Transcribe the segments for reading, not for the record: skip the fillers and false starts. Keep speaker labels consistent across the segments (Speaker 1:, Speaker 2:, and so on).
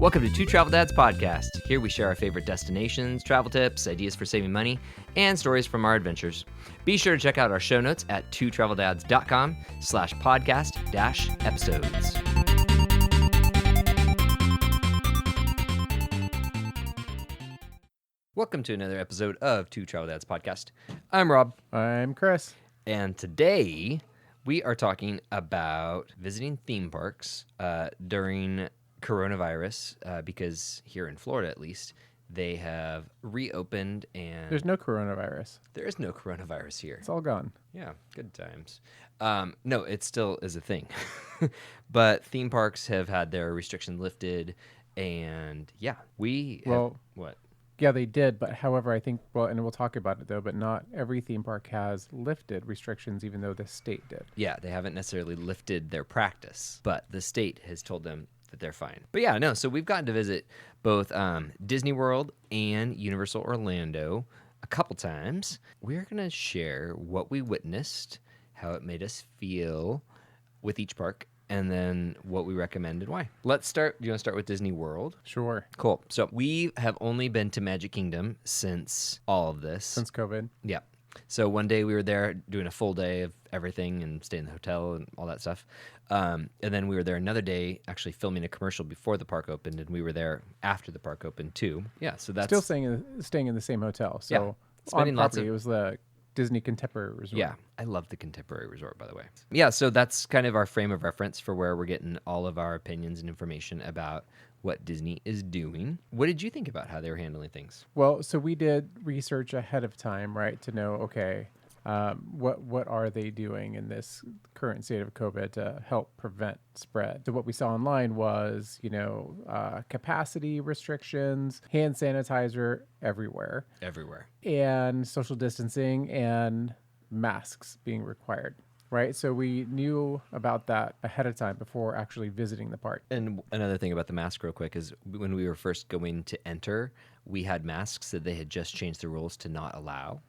Speaker 1: Welcome to Two Travel Dads Podcast. Here we share our favorite destinations, travel tips, ideas for saving money, and stories from our adventures. Be sure to check out our show notes at twotraveldads.com/podcast-episodes. Welcome to another episode of Two Travel Dads Podcast. I'm Rob.
Speaker 2: I'm Chris.
Speaker 1: And today we are talking about visiting theme parks during coronavirus because here in Florida, at least, they have reopened and...
Speaker 2: There's no coronavirus.
Speaker 1: There is no coronavirus here.
Speaker 2: It's all gone.
Speaker 1: Yeah, good times. No, it still is a thing. But theme parks have had their restrictions lifted, and yeah, we have...
Speaker 2: Well,
Speaker 1: what?
Speaker 2: Yeah, they did, but however, I think, well, and we'll talk about it though, but not every theme park has lifted restrictions, even though the state did.
Speaker 1: Yeah, they haven't necessarily lifted their practice, but the state has told them that they're fine. But yeah, no, so we've gotten to visit both Disney World and Universal Orlando a couple times. We're going to share what we witnessed, how it made us feel with each park, and then what we recommend and why. Let's start. Do you want to start with Disney World?
Speaker 2: Sure.
Speaker 1: Cool. So we have only been to Magic Kingdom since all of this.
Speaker 2: Since COVID.
Speaker 1: Yeah. So one day we were there doing a full day of everything and staying in the hotel and all that stuff. And then we were there another day actually filming a commercial before the park opened, and we were there after the park opened too. Yeah, so that's...
Speaker 2: Still staying in the same hotel. So
Speaker 1: Yeah. Spending
Speaker 2: on
Speaker 1: lots
Speaker 2: property, it was the Disney Contemporary Resort.
Speaker 1: Yeah, I love the Contemporary Resort, by the way. Yeah, so that's kind of our frame of reference for where we're getting all of our opinions and information about what Disney is doing. What did you think about how they were handling things?
Speaker 2: Well, so we did research ahead of time, right, to know, okay, what are they doing in this current state of COVID to help prevent spread? So what we saw online was, capacity restrictions, hand sanitizer everywhere, and social distancing and masks being required. Right. So we knew about that ahead of time before actually visiting the park.
Speaker 1: And another thing about the mask real quick is when we were first going to enter, we had masks that they had just changed the rules to not allow.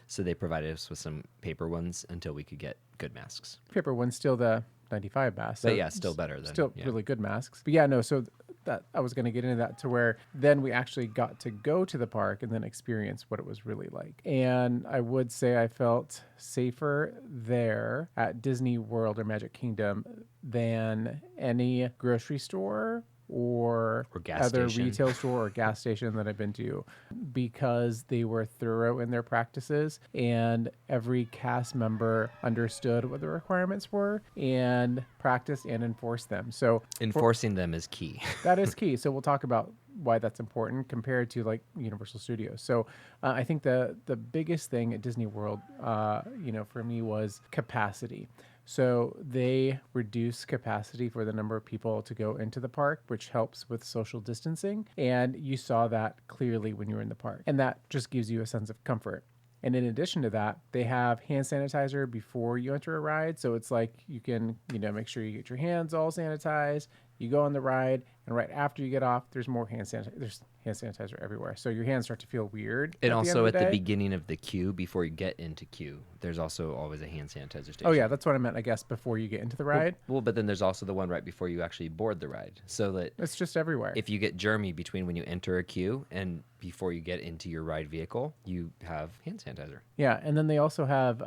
Speaker 1: So they provided us with some paper ones until we could get good masks.
Speaker 2: Paper one's still the 95 mask.
Speaker 1: So yeah, still better than...
Speaker 2: Still really good masks. But yeah, no, so that I was going to get into that to where then we actually got to go to the park and then experience what it was really like. And I would say I felt safer there at Disney World or Magic Kingdom than any grocery store or
Speaker 1: gas
Speaker 2: other
Speaker 1: station.
Speaker 2: retail store or gas station that I've been to, because they were thorough in their practices and every cast member understood what the requirements were and practiced and enforced them. So
Speaker 1: enforcing them is key.
Speaker 2: That is key. So we'll talk about why that's important compared to like Universal Studios. So I think the biggest thing at Disney World, for me was capacity. So they reduce capacity for the number of people to go into the park, which helps with social distancing. And you saw that clearly when you were in the park. And that just gives you a sense of comfort. And in addition to that, they have hand sanitizer before you enter a ride. So it's like you can, make sure you get your hands all sanitized. You go on the ride, and right after you get off, there's more hand sanitizer. There's hand sanitizer everywhere. So your hands start to feel weird.
Speaker 1: And also at the beginning of the queue, before you get into queue, there's also always a hand sanitizer station.
Speaker 2: Oh, yeah, that's what I meant, I guess, before you get into the ride.
Speaker 1: Well, but then there's also the one right before you actually board the ride. So that
Speaker 2: it's just everywhere.
Speaker 1: If you get germy between when you enter a queue and before you get into your ride vehicle, you have hand sanitizer.
Speaker 2: Yeah, and then they also have,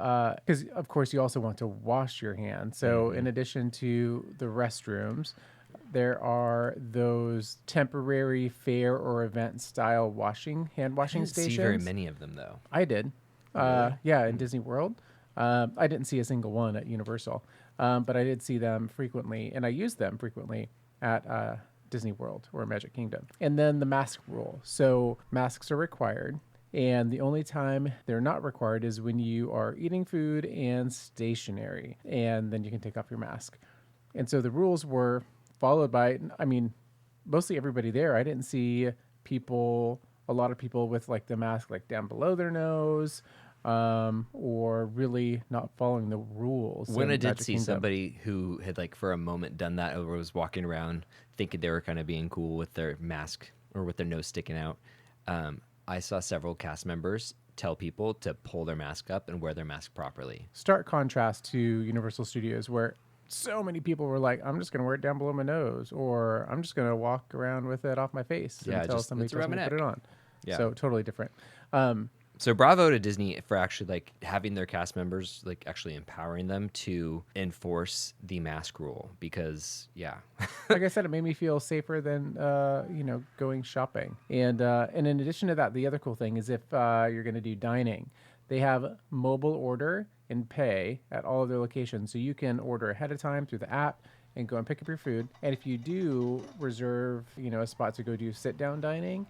Speaker 2: because of course you also want to wash your hands. So in addition to the restrooms, there are those temporary fair or event style hand washing stations.
Speaker 1: I didn't see very many of them, though.
Speaker 2: I did.
Speaker 1: Really?
Speaker 2: Yeah, in Disney World. I didn't see a single one at Universal, but I did see them frequently, and I used them frequently at Disney World or Magic Kingdom. And then the mask rule. So masks are required. And the only time they're not required is when you are eating food and stationary, and then you can take off your mask. And so the rules were followed by, mostly everybody there. I didn't see a lot of people with like the mask like down below their nose, or really not following the rules.
Speaker 1: When I did see somebody who had like for a moment done that, or was walking around thinking they were kind of being cool with their mask or with their nose sticking out, I saw several cast members tell people to pull their mask up and wear their mask properly.
Speaker 2: Stark contrast to Universal Studios, where so many people were like, I'm just going to wear it down below my nose, or I'm just going to walk around with it off my face
Speaker 1: Yeah,
Speaker 2: until
Speaker 1: just
Speaker 2: somebody
Speaker 1: it's
Speaker 2: tells
Speaker 1: around
Speaker 2: me
Speaker 1: my
Speaker 2: to put
Speaker 1: neck.
Speaker 2: it on.
Speaker 1: Yeah.
Speaker 2: So totally different. Um,
Speaker 1: So bravo to Disney for actually like having their cast members like actually empowering them to enforce the mask rule because yeah.
Speaker 2: like I said, it made me feel safer than going shopping. And in addition to that, the other cool thing is if you're going to do dining, they have mobile order and pay at all of their locations, so you can order ahead of time through the app and go and pick up your food. And if you do reserve, a spot to go do sit down dining,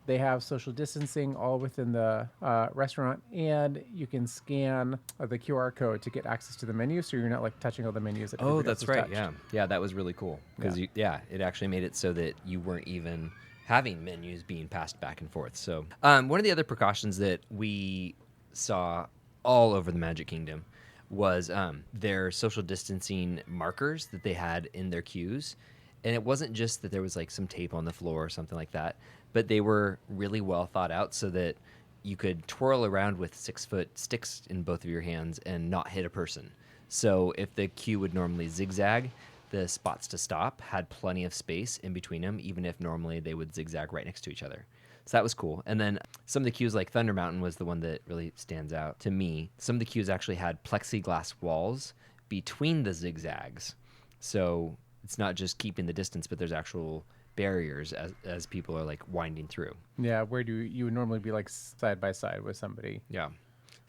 Speaker 2: they have social distancing all within the restaurant, and you can scan the QR code to get access to the menu, so you're not like touching all the menus that
Speaker 1: Oh,
Speaker 2: everybody else
Speaker 1: that's
Speaker 2: has
Speaker 1: right.
Speaker 2: touched.
Speaker 1: Yeah. Yeah, that was really cool because it actually made it so that you weren't even having menus being passed back and forth. So, one of the other precautions that we saw all over the Magic Kingdom was their social distancing markers that they had in their queues. And it wasn't just that there was like some tape on the floor or something like that, but they were really well thought out so that you could twirl around with 6-foot sticks in both of your hands and not hit a person. So if the queue would normally zigzag, the spots to stop had plenty of space in between them, even if normally they would zigzag right next to each other. So that was cool. And then some of the queues, like Thunder Mountain, was the one that really stands out to me. Some of the queues actually had plexiglass walls between the zigzags. So it's not just keeping the distance, but there's actual barriers as people are like winding through.
Speaker 2: Yeah, where do you would normally be like side by side with somebody?
Speaker 1: Yeah.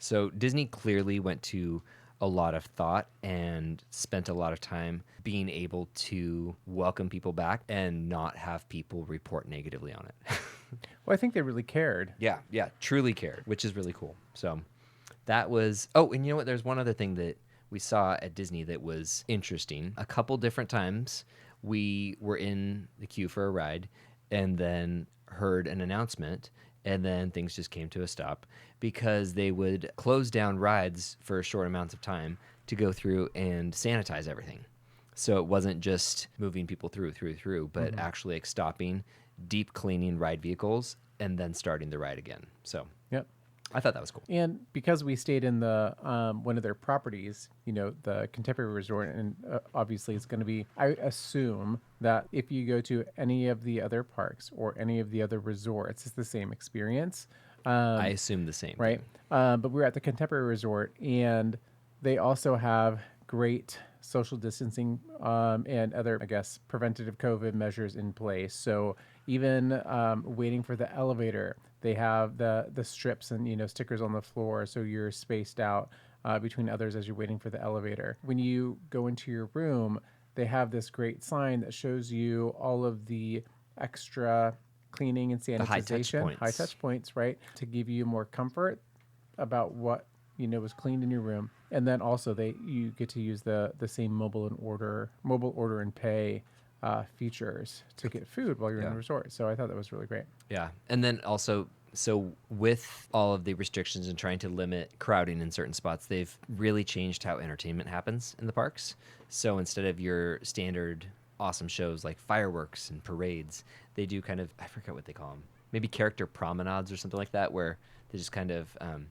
Speaker 1: So Disney clearly went to a lot of thought and spent a lot of time being able to welcome people back and not have people report negatively on it.
Speaker 2: Well, I think they really cared.
Speaker 1: Yeah, truly cared, which is really cool. So that was. Oh, and you know what? There's one other thing that we saw at Disney that was interesting. A couple different times we were in the queue for a ride and then heard an announcement and then things just came to a stop because they would close down rides for short amounts of time to go through and sanitize everything. So it wasn't just moving people through, but actually like stopping, deep cleaning ride vehicles, and then starting the ride again. So
Speaker 2: Yep.
Speaker 1: I thought that was cool.
Speaker 2: And because we stayed in the one of their properties, the Contemporary Resort, and obviously it's going to be, I assume that if you go to any of the other parks or any of the other resorts, it's the same experience.
Speaker 1: I assume the same
Speaker 2: Right.
Speaker 1: thing.
Speaker 2: But we were at the Contemporary Resort, and they also have great social distancing and other, I guess, preventative COVID measures in place. So even waiting for the elevator, they have the strips and stickers on the floor, so you're spaced out between others as you're waiting for the elevator. When you go into your room, they have this great sign that shows you all of the extra cleaning and sanitization, high touch points, right, to give you more comfort about what was cleaned in your room. And then also you get to use the same mobile order and pay features to get food while you're in the resort. So I thought that was really great.
Speaker 1: Yeah. And then also, so with all of the restrictions and trying to limit crowding in certain spots, they've really changed how entertainment happens in the parks. So instead of your standard awesome shows like fireworks and parades, they do kind of, I forget what they call them, maybe character promenades or something like that, where they just kind of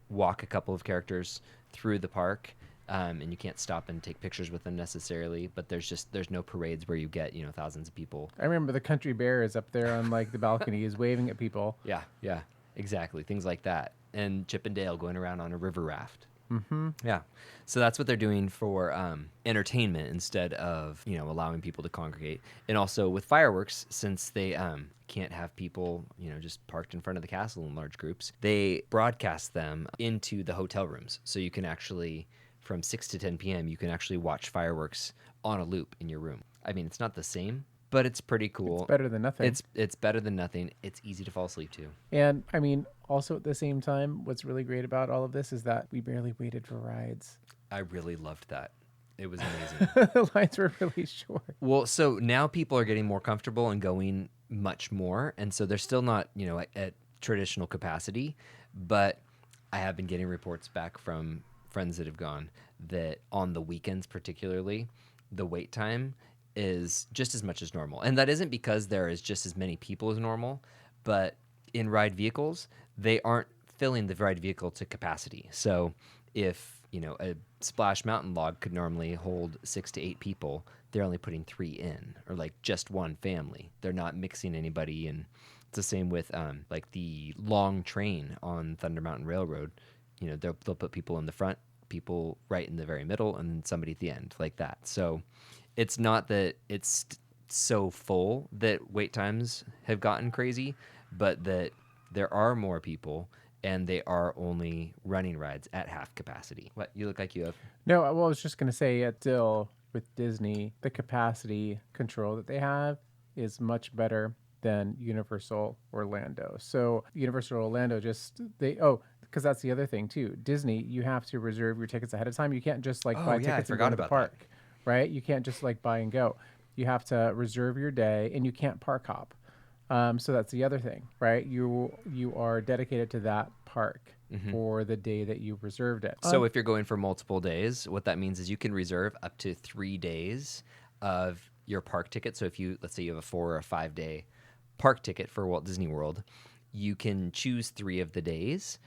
Speaker 1: walk a couple of characters through the park. And you can't stop and take pictures with them necessarily, but there's no parades where you get thousands of people.
Speaker 2: I remember the country bear is up there on like the balcony, is waving at people.
Speaker 1: Yeah, exactly, things like that. And Chip and Dale going around on a river raft.
Speaker 2: Mm-hmm.
Speaker 1: Yeah, so that's what they're doing for entertainment instead of allowing people to congregate. And also with fireworks, since they can't have people just parked in front of the castle in large groups, they broadcast them into the hotel rooms, so you can actually, from 6 to 10 p.m., you can actually watch fireworks on a loop in your room. I mean, it's not the same, but it's pretty cool.
Speaker 2: It's better than nothing.
Speaker 1: It's better than nothing. It's easy to fall asleep to.
Speaker 2: And I mean, also at the same time, what's really great about all of this is that we barely waited for rides.
Speaker 1: I really loved that. It was amazing.
Speaker 2: The lines were really short.
Speaker 1: Well, so now people are getting more comfortable and going much more, and so they're still not, at traditional capacity, but I have been getting reports back from friends that have gone that on the weekends particularly, the wait time is just as much as normal. And that isn't because there is just as many people as normal, but in ride vehicles, they aren't filling the ride vehicle to capacity. So if a Splash Mountain log could normally hold 6 to 8 people. They're only putting 3 in, or like just one family. They're not mixing anybody. And it's the same with like the long train on Thunder Mountain Railroad. They'll put people in the front, people right in the very middle, and somebody at the end, like that. So it's not that it's so full that wait times have gotten crazy, but that there are more people and they are only running rides at half capacity. What, you look like you have?
Speaker 2: No, well, I was just going to say, still with Disney, the capacity control that they have is much better than Universal Orlando. So Universal Orlando because that's the other thing too. Disney, you have to reserve your tickets ahead of time. You can't just like buy
Speaker 1: Yeah, I
Speaker 2: tickets and go
Speaker 1: forgot
Speaker 2: to the
Speaker 1: about
Speaker 2: park, right? You can't just like buy and go. You have to reserve your day, and you can't park hop. So that's the other thing, right? You are dedicated to that park for the day that you reserved it.
Speaker 1: So if you're going for multiple days, what that means is you can reserve up to 3 days of your park ticket. So if let's say you have a 4 or a 5 day park ticket for Walt Disney World, you can choose 3 of the days,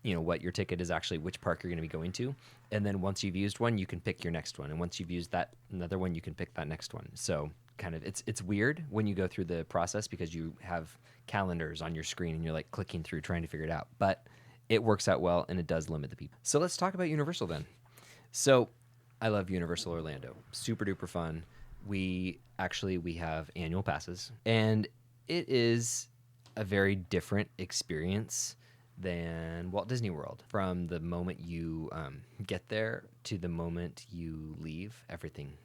Speaker 1: what your ticket is actually, which park you're going to be going to. And then once you've used one, you can pick your next one. And once you've used that another one, you can pick that next one. So kind of it's weird when you go through the process because you have calendars on your screen and you're like clicking through trying to figure it out. But it works out well, and it does limit the people. So let's talk about Universal then. So I love Universal Orlando. Super duper fun. We have annual passes, and it is a very different experience than Walt Disney World. From the moment you get there to the moment you leave, everything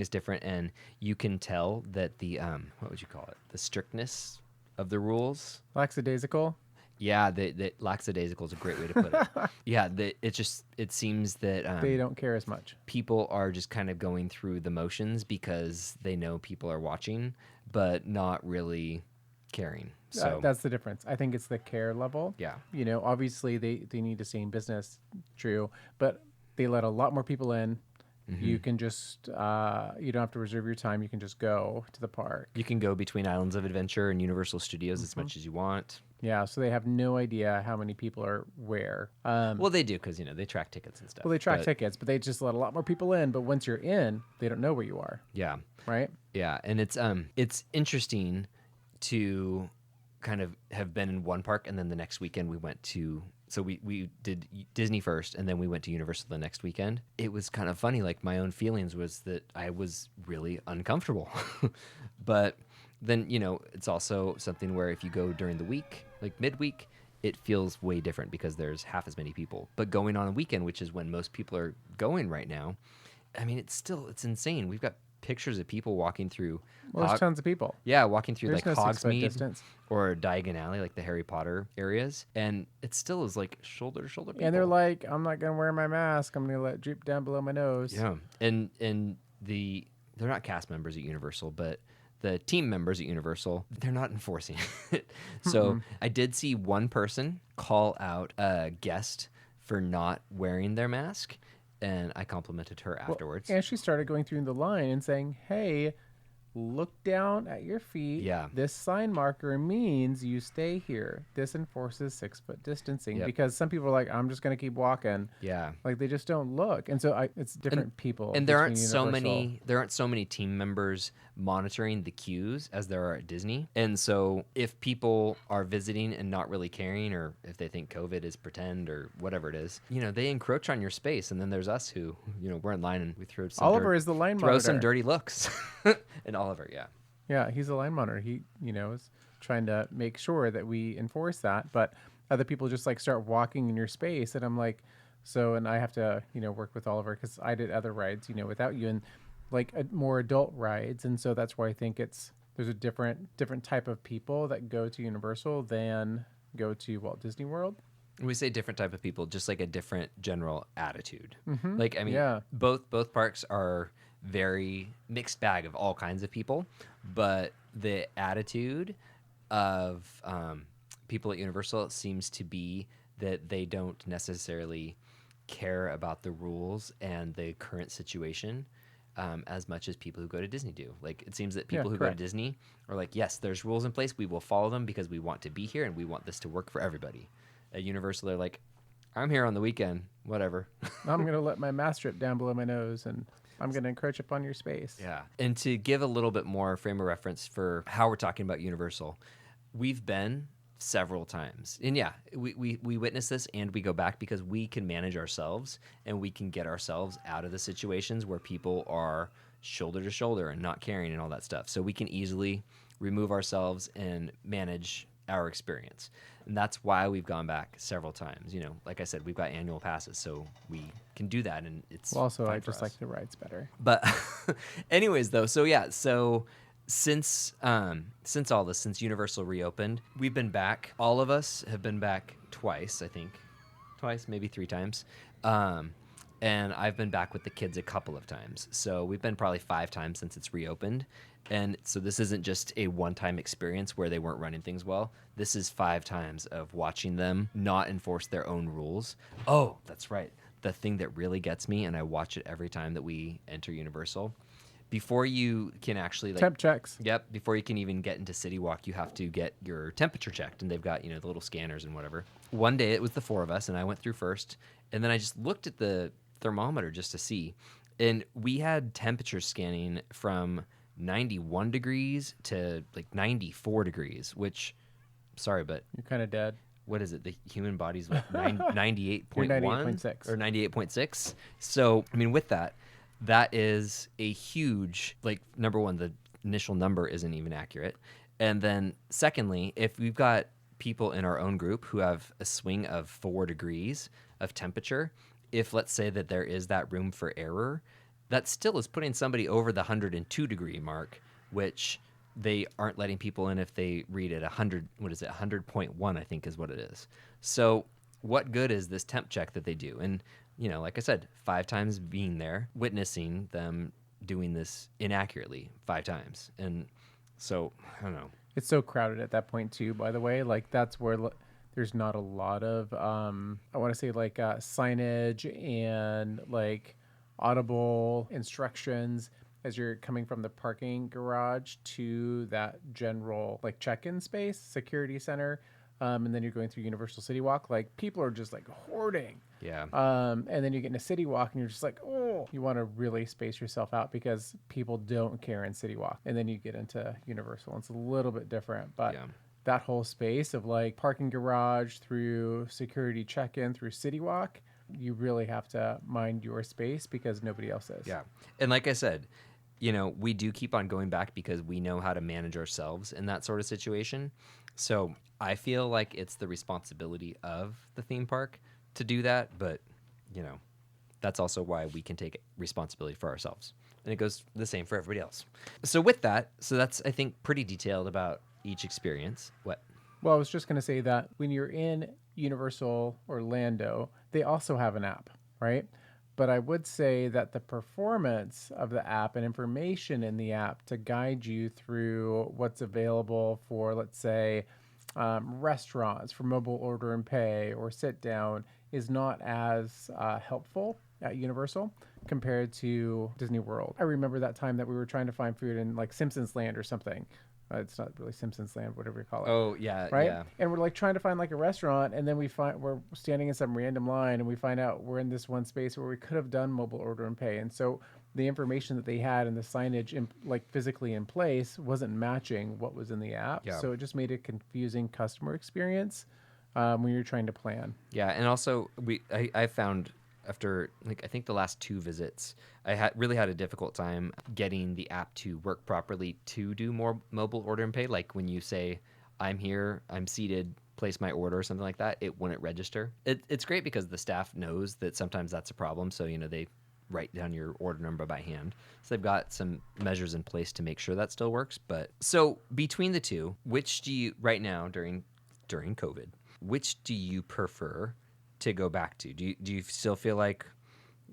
Speaker 1: is different, and you can tell that the what would you call it? The strictness of the rules.
Speaker 2: Lackadaisical.
Speaker 1: Yeah, the lackadaisical is a great way to put it. Yeah, it seems that
Speaker 2: They don't care as much.
Speaker 1: people are just kind of going through the motions because they know people are watching, but not really caring. So
Speaker 2: That's the difference. I think it's the care level.
Speaker 1: yeah.
Speaker 2: Obviously they need to stay in business, true, but they let a lot more people in. You can just, you don't have to reserve your time. You can just go to the park.
Speaker 1: You can go between Islands of Adventure and Universal Studios as much as you want.
Speaker 2: Yeah, so they have no idea how many people are where.
Speaker 1: Well, they do because they track tickets and stuff.
Speaker 2: Well, they track tickets, but they just let a lot more people in. But once you're in, they don't know where you are.
Speaker 1: Yeah,
Speaker 2: Right?
Speaker 1: yeah, and it's interesting to kind of have been in one park, and then the next weekend we went to. So we did Disney first, and then we went to Universal the next weekend. It was kind of funny. Like, my own feelings was that I was really uncomfortable. But then, it's also something where if you go during the week, like midweek, it feels way different because there's half as many people. But going on a weekend, which is when most people are going right now, I mean, it's insane. We've got pictures of people walking through.
Speaker 2: Well, there's tons of people.
Speaker 1: Yeah, walking through
Speaker 2: There's
Speaker 1: like
Speaker 2: no 6 foot
Speaker 1: Hogsmeade
Speaker 2: distance.
Speaker 1: or Diagon Alley, like the Harry Potter areas, and it still is like shoulder to shoulder people.
Speaker 2: And they're like, I'm not going to wear my mask. I'm going to let it droop down below my nose.
Speaker 1: Yeah, and they're not cast members at Universal, but the team members at Universal, they're not enforcing it. So I did see one person call out a guest for not wearing their mask, and I complimented her afterwards.
Speaker 2: And she started going through the line and saying, hey, look down at your feet.
Speaker 1: Yeah.
Speaker 2: This sign marker means you stay here. This enforces 6 foot distancing.
Speaker 1: Yep.
Speaker 2: Because some people are like, I'm just going to keep walking.
Speaker 1: Yeah.
Speaker 2: Like, they just don't look. And so it's different people.
Speaker 1: And there aren't
Speaker 2: between
Speaker 1: so many team members monitoring the queues as there are at Disney. And so if people are visiting and not really caring, or if they think COVID is pretend or whatever it is, they encroach on your space. And then there's us who, we're in line and we throw some
Speaker 2: Oliver is the line monitor.
Speaker 1: some dirty looks. And Oliver, yeah.
Speaker 2: Yeah, he's a line monitor. He, is trying to make sure that we enforce that. But other people just like start walking in your space. And I'm like, and I have to, work with Oliver because I did other rides, without you, and like more adult rides. And so that's why I think there's a different type of people that go to Universal than go to Walt Disney World.
Speaker 1: We say different type of people, just like a different general attitude. Like, I mean,
Speaker 2: Yeah.
Speaker 1: both parks are very mixed bag of all kinds of people, but the attitude of people at Universal seems to be that they don't necessarily care about the rules and the current situation as much as people who go to Disney do. Like, it seems that people who go to Disney are like, yes, there's rules in place. We will follow them because we want to be here and we want this to work for everybody. At Universal, they're like, I'm here on the weekend. Whatever.
Speaker 2: I'm going to let my mask drip down below my nose, and I'm going to encroach upon your space.
Speaker 1: Yeah. And to give a little bit more frame of reference for how we're talking about Universal, we've been several times. And yeah, we witness this and we go back because we can manage ourselves and we can get ourselves out of the situations where people are shoulder to shoulder and not caring and all that stuff. So we can easily remove ourselves and manage our experience. And that's why we've gone back several times. You know, like I said, we've got annual passes, so we can do that, and it's
Speaker 2: Well, also,
Speaker 1: fine
Speaker 2: I
Speaker 1: for
Speaker 2: just
Speaker 1: us.
Speaker 2: like the rides better.
Speaker 1: But anyways, though, so yeah, so since all this, since Universal reopened, we've been back. All of us have been back twice, I think, twice, maybe 3 times. And I've been back with the kids a couple of times. So we've been probably 5 times since it's reopened. And so this isn't just a one-time experience where they weren't running things well. This is 5 times of watching them not enforce their own rules. Oh, that's right. The thing that really gets me, and I watch it every time that we enter Universal, before you can actually like
Speaker 2: Temp checks.
Speaker 1: Yep, before you can even get into City Walk, you have to get your temperature checked, and they've got, you know, the little scanners and whatever. One day it was the 4 of us, and I went through first, and then I just looked at the thermometer just to see, and we had temperature scanning from 91 degrees to like 94 degrees, which, sorry, but
Speaker 2: You're kind of dead.
Speaker 1: what is it? The human body's what, 98.1
Speaker 2: You're 98.6.
Speaker 1: or 98.6. So, I mean, with that, that is a huge, like, number one, the initial number isn't even accurate. And then secondly, if we've got people in our own group who have a swing of 4 degrees of temperature, if let's say that there is that room for error, that still is putting somebody over the 102 degree mark, which they aren't letting people in if they read at 100, what is it, 100.1, I think is what it is. So what good is this temp check that they do? And, you know, like I said, 5 times being there, witnessing them doing this inaccurately 5 times. And so, I don't know.
Speaker 2: It's so crowded at that point too, by the way. Like that's where there's not a lot of I want to say like signage and like audible instructions as you're coming from the parking garage to that general like check-in space, security center, and then you're going through Universal City Walk. Like people are just like hoarding.
Speaker 1: Yeah.
Speaker 2: And then you get into City Walk and you're just like, oh, you want to really space yourself out because people don't care in City Walk. And then you get into Universal and it's a little bit different. But
Speaker 1: Yeah.
Speaker 2: that whole space of like parking garage through security check-in through City Walk, you really have to mind your space because nobody else is.
Speaker 1: Yeah. And like I said, you know, we do keep on going back because we know how to manage ourselves in that sort of situation. So I feel like it's the responsibility of the theme park to do that. But, you know, that's also why we can take responsibility for ourselves. And it goes the same for everybody else. So with that, so that's, I think, pretty detailed about each experience. What?
Speaker 2: Well, I was just going to say that when you're in Universal Orlando, they also have an app, right? But I would say that the performance of the app and information in the app to guide you through what's available for, let's say, restaurants for mobile order and pay or sit down is not as helpful at Universal compared to Disney World. I remember that time that we were trying to find food in like Simpsons Land or something. It's not really Simpsons Land, whatever you call it.
Speaker 1: Oh, yeah.
Speaker 2: Right?
Speaker 1: Yeah.
Speaker 2: And we're like trying to find like a restaurant, and then we're standing in some random line, and we find out we're in this one space where we could have done mobile order and pay. And so the information that they had and the signage like physically in place wasn't matching what was in the app.
Speaker 1: Yeah.
Speaker 2: So it just made a confusing customer experience when you're trying to plan.
Speaker 1: Yeah, and also I found after like I think the last 2 visits, I really had a difficult time getting the app to work properly to do more mobile order and pay. Like when you say, "I'm here, I'm seated, place my order," or something like that, it wouldn't register. It's great because the staff knows that sometimes that's a problem, so you know they write down your order number by hand. So they've got some measures in place to make sure that still works. But so between the two, which do you right now during COVID? Which do you prefer to go back to? Do you still feel like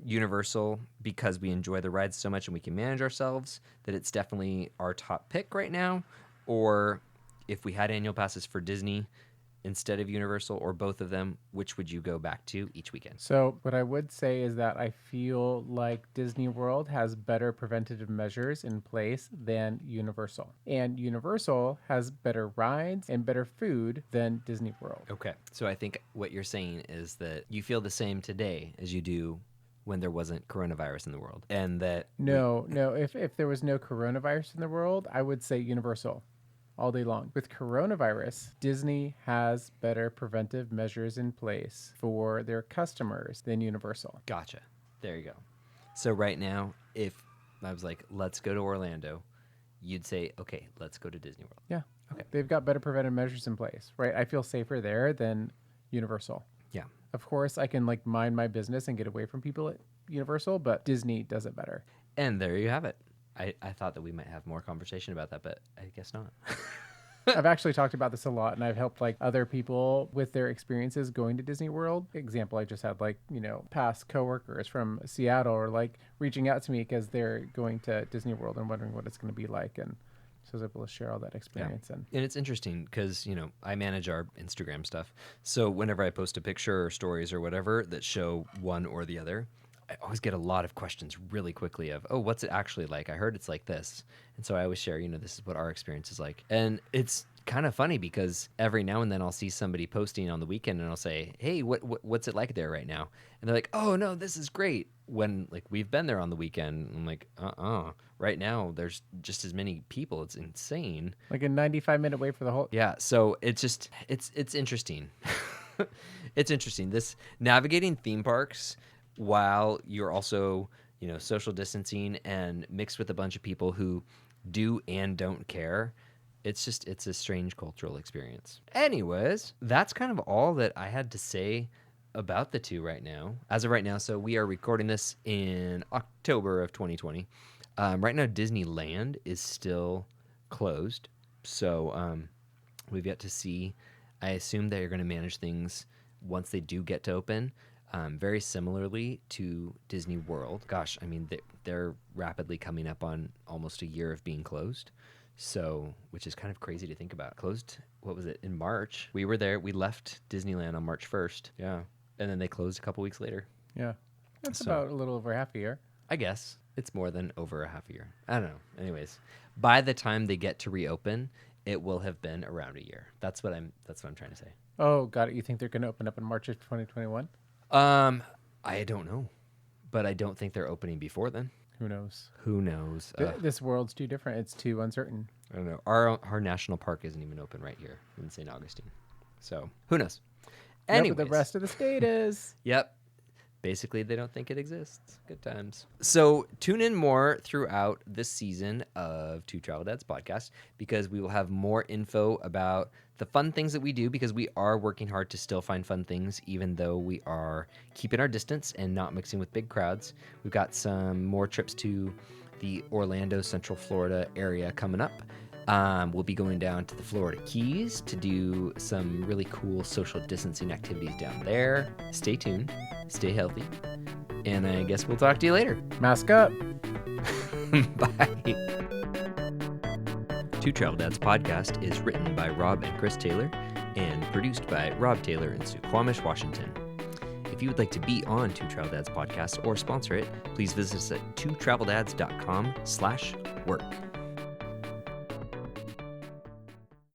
Speaker 1: Universal, because we enjoy the rides so much and we can manage ourselves, that it's definitely our top pick right now? Or if we had annual passes for Disney, instead of Universal or both of them, which would you go back to each weekend?
Speaker 2: So, what I would say is that I feel like Disney World has better preventative measures in place than Universal. And Universal has better rides and better food than Disney World.
Speaker 1: Okay. So I think what you're saying is that you feel the same today as you do when there wasn't coronavirus in the world. And that
Speaker 2: No, no. If there was no coronavirus in the world, I would say Universal all day long. With coronavirus, Disney has better preventive measures in place for their customers than Universal.
Speaker 1: Gotcha. There you go. So right now, if I was like, let's go to Orlando, you'd say, okay, let's go to Disney World.
Speaker 2: Yeah.
Speaker 1: Okay.
Speaker 2: They've got better preventive measures in place, right? I feel safer there than Universal.
Speaker 1: Yeah.
Speaker 2: Of course, I can like mind my business and get away from people at Universal, but Disney does it better.
Speaker 1: And there you have it. I thought that we might have more conversation about that, but I guess not.
Speaker 2: I've actually talked about this a lot, and I've helped like other people with their experiences going to Disney World. Example, I just had like, past coworkers from Seattle or like reaching out to me because they're going to Disney World and wondering what it's going to be like. And so I was able to share all that experience.
Speaker 1: And it's interesting because, I manage our Instagram stuff. So whenever I post a picture or stories or whatever that show one or the other, I always get a lot of questions really quickly of, oh, what's it actually like? I heard it's like this. And so I always share, this is what our experience is like. And it's kind of funny because every now and then I'll see somebody posting on the weekend and I'll say, hey, what's it like there right now? And they're like, oh, no, this is great. When like we've been there on the weekend. I'm like, right now there's just as many people. It's insane.
Speaker 2: Like a 95-minute wait for the whole.
Speaker 1: Yeah. So it's just, it's interesting. It's interesting. This navigating theme parks while you're also, social distancing and mixed with a bunch of people who do and don't care. It's a strange cultural experience. Anyways, that's kind of all that I had to say about the two right now. As of right now, so we are recording this in October of 2020. Right now, Disneyland is still closed. So we've yet to see. I assume they're going to manage things once they do get to open. Very similarly to Disney World. Gosh, I mean, they're rapidly coming up on almost a year of being closed. So, which is kind of crazy to think about. Closed, what was it, in March? We were there. We left Disneyland on March 1st. Yeah. And then they closed a couple weeks later.
Speaker 2: Yeah. That's about a little over half a year.
Speaker 1: I guess. It's more than over a half a year. I don't know. Anyways, by the time they get to reopen, it will have been around a year. That's what I'm trying to say.
Speaker 2: Oh, got it. You think they're going to open up in March of 2021?
Speaker 1: I don't know, but I don't think they're opening before then.
Speaker 2: Who knows? This world's too different. It's too uncertain.
Speaker 1: I don't know. Our national park isn't even open right here in St. Augustine. So who knows?
Speaker 2: Anyways. But the rest of the state is.
Speaker 1: Yep. Basically, they don't think it exists. Good times. So tune in more throughout this season of Two Travel Dads podcast because we will have more info about the fun things that we do because we are working hard to still find fun things even though we are keeping our distance and not mixing with big crowds. We've got some more trips to the Orlando, Central Florida area coming up. We'll be going down to the Florida Keys to do some really cool social distancing activities down there. Stay tuned, stay healthy, and I guess we'll talk to you later.
Speaker 2: Mask up.
Speaker 1: Bye. Two Travel Dads podcast is written by Rob and Chris Taylor and produced by Rob Taylor in Suquamish, Washington. If you would like to be on Two Travel Dads podcast or sponsor it, please visit us at twotraveldads.com/work.